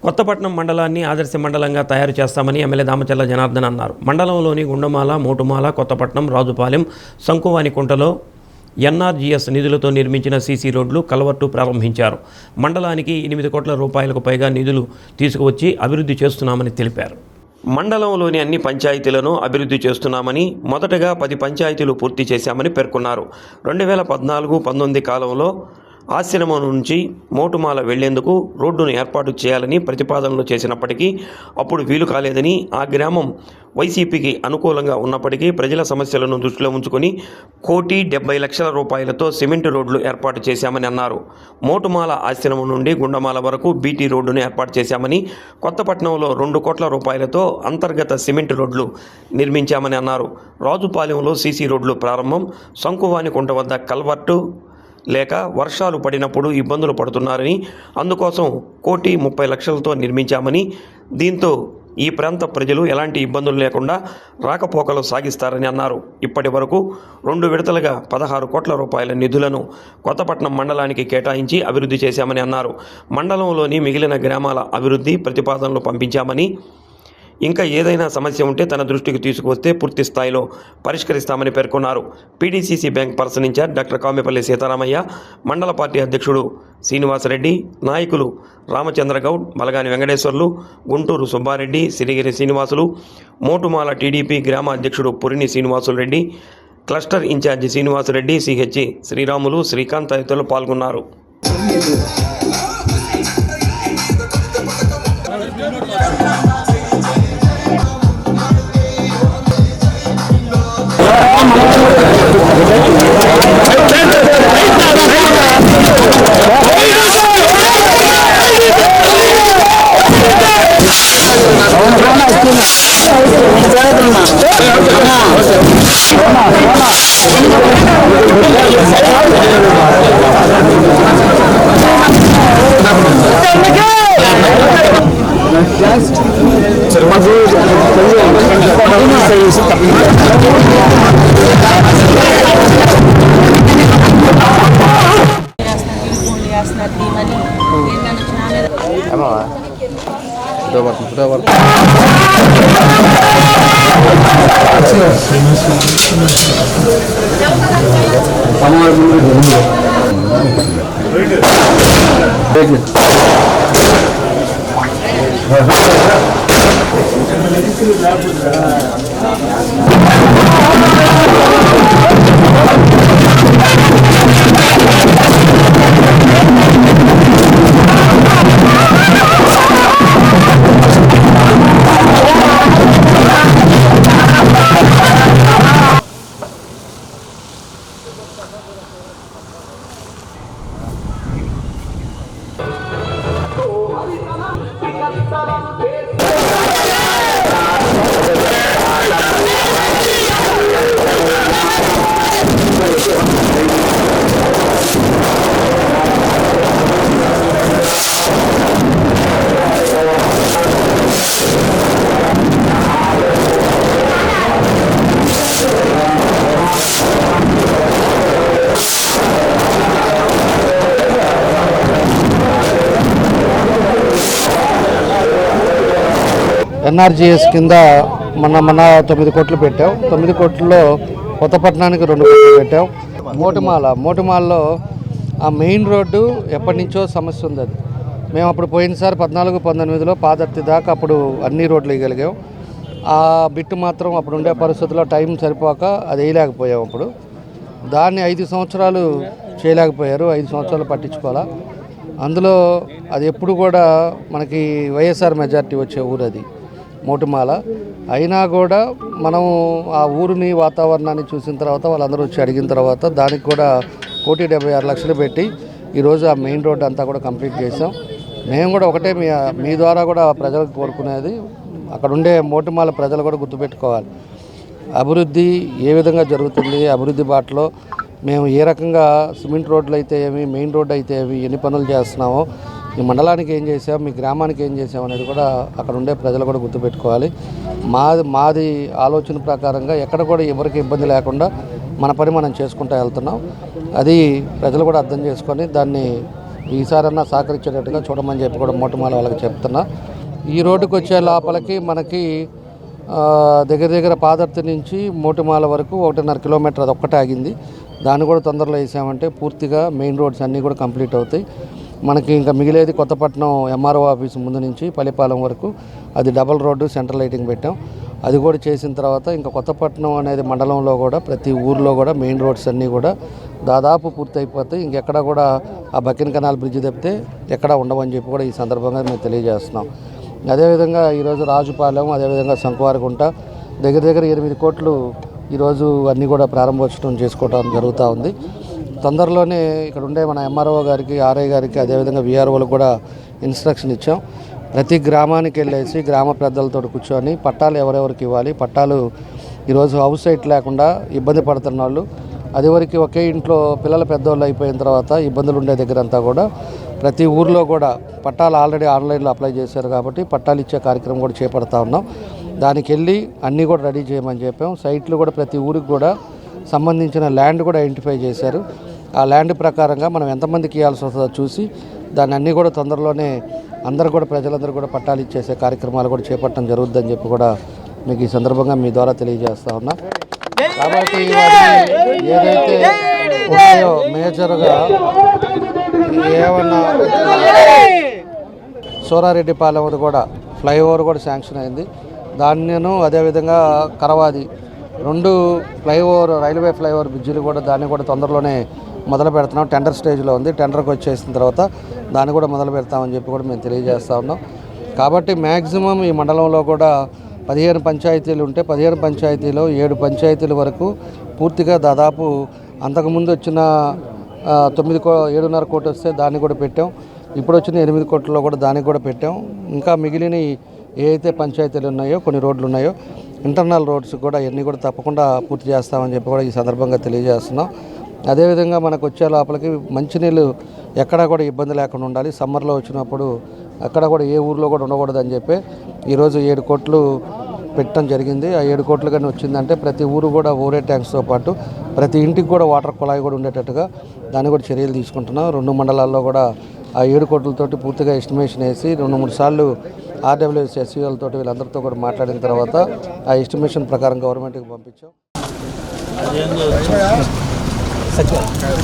కొత్తపట్నం మండలాన్ని ఆదర్శ మండలంగా తయారు చేస్తామని ఎమ్మెల్యే దామచర్ల జనార్దన్ అన్నారు. మండలంలోని గుండమాల, మోటుమాల, కొత్తపట్నం, రాజుపాలెం, సంకువానికుంటలో ఎన్ఆర్జీఎస్ నిధులతో నిర్మించిన సీసీ రోడ్లు, కల్వర్టు ప్రారంభించారు. మండలానికి 8 కోట్ల రూపాయలకు పైగా నిధులు తీసుకువచ్చి అభివృద్ధి చేస్తున్నామని తెలిపారు. మండలంలోని అన్ని పంచాయతీలను అభివృద్ధి చేస్తున్నామని, మొదటగా 10 పంచాయతీలు పూర్తి చేశామని పేర్కొన్నారు. 2014-19 కాలంలో ఆశ్రమం నుంచి మోటుమాల వెళ్లేందుకు రోడ్డును ఏర్పాటు చేయాలని ప్రతిపాదనలు చేసినప్పటికీ అప్పుడు వీలు కాలేదని, ఆ గ్రామం వైసీపీకి అనుకూలంగా ఉన్నప్పటికీ ప్రజల సమస్యలను దృష్టిలో ఉంచుకొని 1,70,00,000 రూపాయలతో సిమెంట్ రోడ్లు ఏర్పాటు చేశామని అన్నారు. మోటుమాల ఆశ్రమం నుండి గుండమాల వరకు బీటీ రోడ్డును ఏర్పాటు చేశామని, కొత్తపట్నంలో 2 కోట్ల రూపాయలతో అంతర్గత సిమెంట్ రోడ్లు నిర్మించామని అన్నారు. రాజుపాలెంలో సీసీ రోడ్లు ప్రారంభం, సంకువానికుంట వద్ద కల్వర్టు లేక వర్షాలు పడినప్పుడు ఇబ్బందులు పడుతున్నారని, అందుకోసం 1,30,00,000తో నిర్మించామని, దీంతో ఈ ప్రాంత ప్రజలు ఎలాంటి ఇబ్బందులు లేకుండా రాకపోకలు సాగిస్తారని అన్నారు. ఇప్పటి వరకు 2 విడతలుగా 16 కోట్ల రూపాయల నిధులను కొత్తపట్నం మండలానికి కేటాయించి అభివృద్ధి చేశామని అన్నారు. మండలంలోని మిగిలిన గ్రామాల అభివృద్ధి ప్రతిపాదనలు పంపించామని, ఇంకా ఏదైనా సమస్య ఉంటే తన దృష్టికి తీసుకువస్తే పూర్తి స్థాయిలో పరిష్కరిస్తామని పేర్కొన్నారు. PDCC bank person in charge doctor Kamepalli Sitaramayya, మండల పార్టీ అధ్యక్షుడు శ్రీనివాసరెడ్డి, నాయకులు రామచంద్రగౌడ్, బలగాని వెంకటేశ్వర్లు, గుంటూరు సుబ్బారెడ్డి, సిరిగిరి శ్రీనివాసులు, మోటుమాల టీడీపీ గ్రామ అధ్యక్షుడు Purini Srinivasula Reddy, cluster in charge Srinivasa Reddy, CH Sriramulu, Srikanth తదితరులు పాల్గొన్నారు. ఎన్ఆర్జీఎస్ కింద మన 9 కోట్లు పెట్టాం. 9 కోట్లలో కొత్తపట్నానికి 2 కోట్లు పెట్టాం. మోటుమాలలో ఆ మెయిన్ రోడ్డు ఎప్పటి నుంచో సమస్య ఉంది. అది మేము అప్పుడు పోయినసారి 14-19లో పాదర్తి దాకా అప్పుడు అన్ని రోడ్లు వేయగలిగాం. ఆ బిట్టు మాత్రం అప్పుడు ఉండే పరిస్థితుల్లో టైం సరిపోక అది వేయలేకపోయాం. అప్పుడు దాన్ని 5 సంవత్సరాలు చేయలేకపోయారు. 5 సంవత్సరాలు పట్టించుకోవాలా. అందులో అది ఎప్పుడు కూడా మనకి వైఎస్ఆర్ మెజార్టీ వచ్చే ఊరు అది మోటుమాల. అయినా కూడా మనం ఆ ఊరిని వాతావరణాన్ని చూసిన తర్వాత వాళ్ళందరూ వచ్చి అడిగిన తర్వాత దానికి కూడా 1,76,00,000 పెట్టి ఈరోజు ఆ మెయిన్ రోడ్డు అంతా కూడా కంప్లీట్ చేసాం. మేము కూడా ఒకటే మీ ద్వారా కూడా ప్రజలకు కోరుకునేది, అక్కడ ఉండే మోటుమాల ప్రజలు కూడా గుర్తుపెట్టుకోవాలి, అభివృద్ధి ఏ విధంగా జరుగుతుంది, అభివృద్ధి బాటలో మేము ఏ రకంగా సిమెంట్ రోడ్లు అయితే ఏమి, మెయిన్ రోడ్డు అయితే ఏమి, ఎన్ని పనులు చేస్తున్నామో, మీ మండలానికి ఏం చేసాం, మీ గ్రామానికి ఏం చేసాం అనేది కూడా అక్కడ ఉండే ప్రజలు కూడా గుర్తుపెట్టుకోవాలి. మాది ఆలోచన ప్రకారంగా ఎక్కడ కూడా ఎవరికి ఇబ్బంది లేకుండా మన పని మనం చేసుకుంటూ వెళ్తున్నాం. అది ప్రజలు కూడా అర్థం చేసుకొని దాన్ని ఈసారన్నా సహకరించేటట్టుగా చూడమని చెప్పి కూడా మోటుమాల వాళ్ళకి చెప్తున్నా. ఈ రోడ్డుకు వచ్చే లోపలికి మనకి దగ్గర దగ్గర పాదర్తి నుంచి మోటుమాల వరకు 1.5 కిలోమీటర్ అది ఒక్కటే ఆగింది. దాన్ని కూడా తొందరలో వేసామంటే పూర్తిగా మెయిన్ రోడ్స్ అన్నీ కూడా కంప్లీట్ అవుతాయి. మనకి ఇంకా మిగిలేది కొత్తపట్నం ఎంఆర్ఓ ఆఫీస్ ముందు నుంచి పల్లిపాలెం వరకు అది డబల్ రోడ్డు సెంట్రల్ లైటింగ్ పెట్టాం. అది కూడా చేసిన తర్వాత ఇంకా కొత్తపట్నం అనేది మండలంలో కూడా ప్రతి ఊర్లో కూడా మెయిన్ రోడ్స్ అన్నీ కూడా దాదాపు పూర్తి అయిపోతాయి. ఇంకెక్కడ కూడా ఆ బకిన్ కెనాల్ బ్రిడ్జ్ తప్పితే ఎక్కడ ఉండవని చెప్పి కూడా ఈ సందర్భంగా మేము తెలియజేస్తున్నాం. అదేవిధంగా ఈరోజు రాజుపాలెం, అదేవిధంగా శంకువారకుంట దగ్గర దగ్గర 8 కోట్లు ఈరోజు అన్నీ కూడా ప్రారంభోత్సవం చేసుకోవడం జరుగుతూ ఉంది. తొందరలోనే ఇక్కడ ఉండే మన ఎంఆర్ఓ గారికి, ఆర్ఐ గారికి, అదేవిధంగా వీఆర్ఓలకు కూడా ఇన్స్ట్రక్షన్ ఇచ్చాం. ప్రతి గ్రామానికి వెళ్ళేసి గ్రామ పెద్దలతో కూర్చొని పట్టాలు ఎవరెవరికి ఇవ్వాలి, పట్టాలు ఈరోజు హౌస్ సైట్ లేకుండా ఇబ్బంది పడుతున్న వాళ్ళు, అదివరకు ఒకే ఇంట్లో పిల్లల పెద్దవాళ్ళు అయిపోయిన తర్వాత ఇబ్బందులు ఉండే దగ్గర అంతా కూడా ప్రతి ఊర్లో కూడా పట్టాలు ఆల్రెడీ ఆన్లైన్లో అప్లై చేశారు కాబట్టి పట్టాలు ఇచ్చే కార్యక్రమం కూడా చేపడతా ఉన్నాం. దానికి వెళ్ళి అన్నీ కూడా రెడీ చేయమని చెప్పాం. సైట్లు కూడా ప్రతి ఊరికి కూడా సంబంధించిన ల్యాండ్ కూడా ఐడెంటిఫై చేశారు. ఆ ల్యాండ్ ప్రకారంగా మనం ఎంతమందికి ఇవ్వాల్సి వస్తుందో చూసి దాన్ని అన్నీ కూడా తొందరలోనే అందరూ కూడా ప్రజలందరూ కూడా పట్టాలు ఇచ్చేసే కార్యక్రమాలు కూడా చేపట్టడం జరుగుతుందని చెప్పి కూడా మీకు ఈ సందర్భంగా మీ ద్వారా తెలియజేస్తా ఉన్నా. కాబట్టి ఏదైతే ఉన్నాయో మేజర్గా ఏమన్నా సోరారెడ్డిపాలెం కూడా ఫ్లైఓవర్ కూడా శాంక్షన్ అయింది. దాన్ని అదేవిధంగా కరవాది 2 ఫ్లైఓవర్ రైల్వే ఫ్లైఓవర్ బ్రిడ్జిలు కూడా దాన్ని కూడా తొందరలోనే మొదలు పెడుతున్నాం. టెండర్ స్టేజ్లో ఉంది. టెండర్కి వచ్చేసిన తర్వాత దాన్ని కూడా మొదలు పెడతామని చెప్పి కూడా మేము తెలియజేస్తా ఉన్నాం. కాబట్టి మ్యాక్సిమం ఈ మండలంలో కూడా 15 పంచాయతీలు ఉంటే 15 పంచాయతీలో 7 పంచాయతీల వరకు పూర్తిగా దాదాపు అంతకుముందు వచ్చిన 7.5 కోట్లు వస్తే దాన్ని కూడా పెట్టాం. ఇప్పుడు వచ్చిన 8 కోట్లలో కూడా దానికి కూడా పెట్టాం. ఇంకా మిగిలిన ఏ అయితే పంచాయతీలు ఉన్నాయో కొన్ని రోడ్లు ఉన్నాయో ఇంటర్నల్ రోడ్స్ కూడా ఇవన్నీ కూడా తప్పకుండా పూర్తి చేస్తామని చెప్పి కూడా ఈ సందర్భంగా తెలియజేస్తున్నాం. అదేవిధంగా మనకు వచ్చే లోపలికి మంచినీళ్ళు ఎక్కడా కూడా ఇబ్బంది లేకుండా ఉండాలి. సమ్మర్లో వచ్చినప్పుడు అక్కడ కూడా ఏ ఊర్లో కూడా ఉండకూడదని చెప్పి ఈరోజు 7 కోట్లు పెట్టడం జరిగింది. ఆ 7 కోట్లు కానీ వచ్చిందంటే ప్రతి ఊరు కూడా ఓరే ట్యాంక్స్తో పాటు ప్రతి ఇంటికి కూడా వాటర్ కుళాయి కూడా ఉండేటట్టుగా దాన్ని కూడా చర్యలు తీసుకుంటున్నాం. 2 మండలాల్లో కూడా ఆ 7 కోట్లతోటి పూర్తిగా ఎస్టిమేషన్ వేసి 2-3 సార్లు ఆర్డబ్ల్యూఎస్ ఎస్సీఎల్తో వీళ్ళందరితో కూడా మాట్లాడిన తర్వాత ఆ ఎస్టిమేషన్ ప్రకారం గవర్నమెంట్కి పంపించాం. కొంచెం